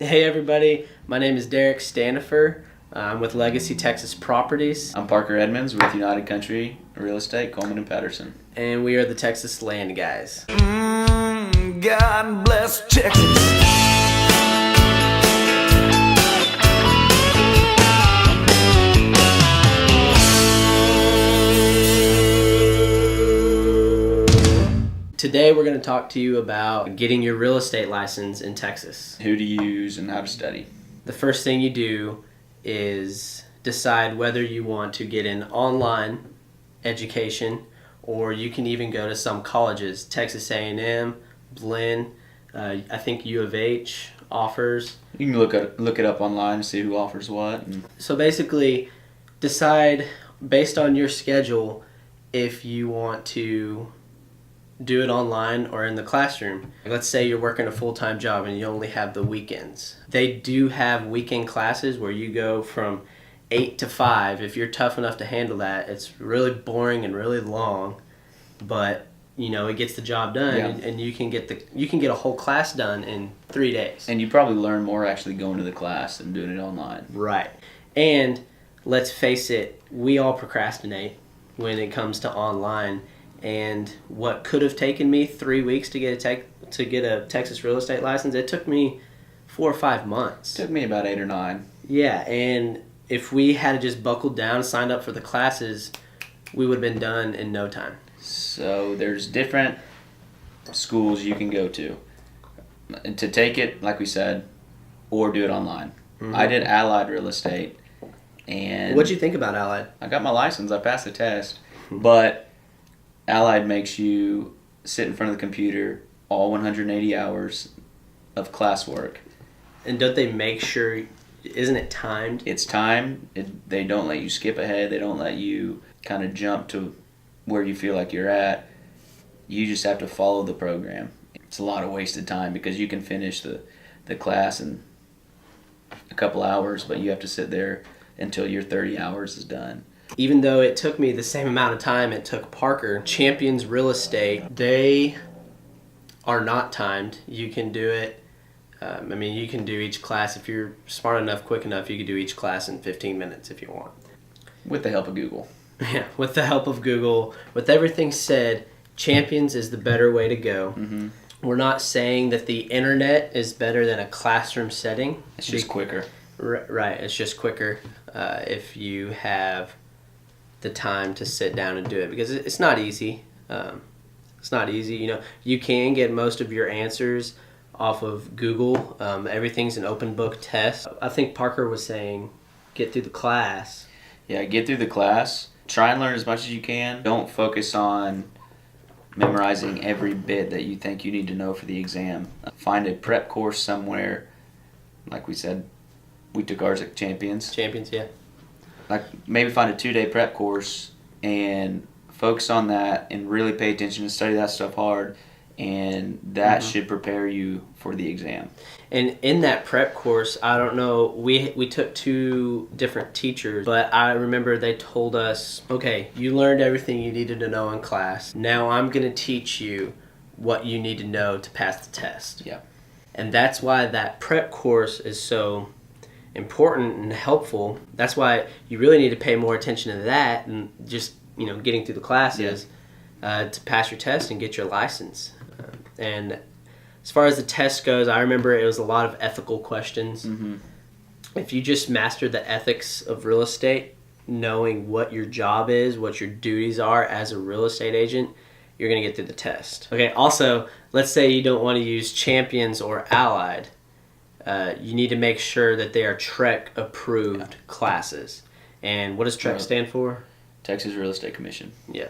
Hey everybody, my name is Derek Standefer. I'm with Legacy Texas Properties. I'm Parker Edmonds with United Country Real Estate, Coleman and Patterson. And we are the Texas Land Guys. God bless Texas. Today we're going to talk to you about getting your real estate license in Texas. Who to use and how to study. The first thing you do is decide whether you want to get an online education, or you can even go to some colleges. Texas A&M, Blinn, I think U of H offers. You can look it up online and see who offers what. So basically, decide based on your schedule if you want to do it online or in the classroom. Let's say you're working a full-time job and you only have the weekends. They do have weekend classes where you go from 8 to 5. If you're tough enough to handle that, it's really boring and really long, but it gets the job done. Yeah. And you can get a whole class done in 3 days. And you probably learn more actually going to the class than doing it online. Right. And let's face it, we all procrastinate when it comes to online. And what could have taken me 3 weeks to get a Texas real estate license, it took me 4 or 5 months. It took me about 8 or 9. Yeah, and if we had just buckled down, signed up for the classes, we would have been done in no time. So there's different schools you can go to take it, like we said, or do it online. Mm-hmm. I did Allied Real Estate, and what'd you think about Allied? I got my license. I passed the test, but Allied makes you sit in front of the computer all 180 hours of classwork. And don't they make sure, isn't it timed? It's timed. They don't let you skip ahead. They don't let you kind of jump to where you feel like you're at. You just have to follow the program. It's a lot of wasted time because you can finish the class in a couple hours, but you have to sit there until your 30 hours is done. Even though it took me the same amount of time it took Parker, Champions Real Estate, they are not timed. You can do it. You can do each class. If you're smart enough, quick enough, you can do each class in 15 minutes if you want. With the help of Google. Yeah, with the help of Google. With everything said, Champions is the better way to go. Mm-hmm. We're not saying that the internet is better than a classroom setting. It's just quicker. Right, it's just quicker if you have the time to sit down and do it, because it's not easy. It's not easy. You can get most of your answers off of Google. Everything's an open book test. I think Parker was saying get through the class. Yeah, get through the class. Try and learn as much as you can. Don't focus on memorizing every bit that you think you need to know for the exam. Find a prep course somewhere. Like we said, we took ours at Champions. Champions, yeah. Like maybe find a 2-day prep course and focus on that and really pay attention and study that stuff hard, and that should prepare you for the exam. And in that prep course, I don't know, we took 2 different teachers, but I remember they told us, okay, you learned everything you needed to know in class. Now I'm going to teach you what you need to know to pass the test. Yeah. And that's why that prep course is so important and helpful. That's why you really need to pay more attention to that and just getting through the classes to pass your test and get your license. And as far as the test goes, I remember it was a lot of ethical questions. Mm-hmm. If you just master the ethics of real estate, knowing what your job is, what your duties are as a real estate agent, you're going to get through the test. Okay, also, let's say you don't want to use Champions or Allied. You need to make sure that they are TREC approved classes. And what does TREC stand for? Texas Real Estate Commission. Yeah,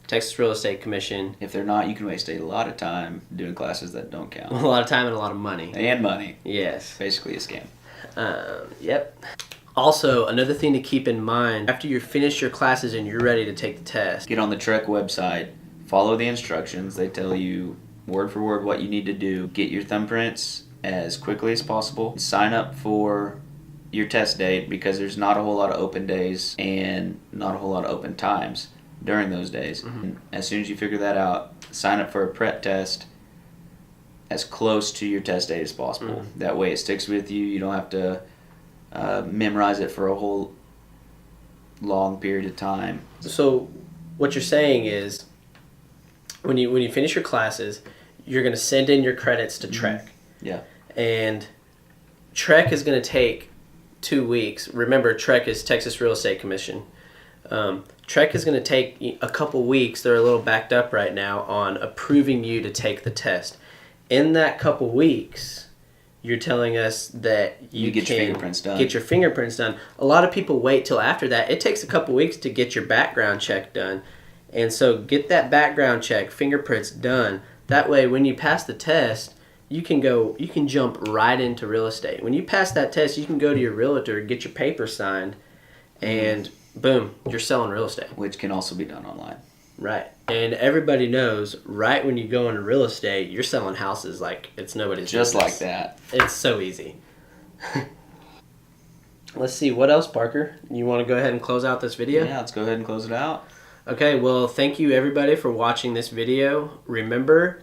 Texas Real Estate Commission. If they're not, you can waste a lot of time doing classes that don't count. A lot of time and a lot of money. And money. Yes. Basically a scam. Yep. Also, another thing to keep in mind, after you finish your classes and you're ready to take the test, get on the TREC website, follow the instructions. They tell you word for word what you need to do. Get your thumbprints as quickly as possible. Sign up for your test date, because there's not a whole lot of open days and not a whole lot of open times during those days. Mm-hmm. As soon as you figure that out, sign up for a prep test as close to your test date as possible. That way it sticks with you. You don't have to memorize it for a whole long period of time. So what you're saying is when you finish your classes, you're going to send in your credits to Trek. Yeah. And Trek is going to take 2 weeks. Remember, Trek is Texas Real Estate Commission. Trek is going to take a couple weeks. They're a little backed up right now on approving you to take the test. In that couple weeks, you're telling us that you get your can fingerprints done. get your fingerprints done. A lot of people wait till after that. It takes a couple weeks to get your background check done. And so get that background check, fingerprints done. That way, when you pass the test, you can jump right into real estate. When you pass that test, you can go to your realtor, get your paper signed, and boom, you're selling real estate. Which can also be done online. Right. And everybody knows right when you go into real estate, you're selling houses like it's nobody's Just business. like that. It's so easy. Let's see, what else, Parker? You want to go ahead and close out this video? Yeah, let's go ahead and close it out. Okay, well, thank you everybody for watching this video. Remember,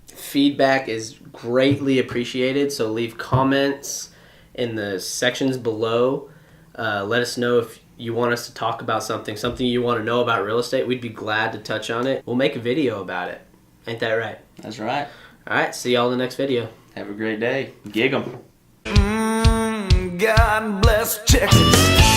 feedback is greatly appreciated, so leave comments in the sections below. Let us know if you want us to talk about something you want to know about real estate. We'd be glad to touch on it. We'll make a video about it. Ain't that right? That's right. All right, see y'all in the next video. Have a great day. Gig 'em. God bless Texas.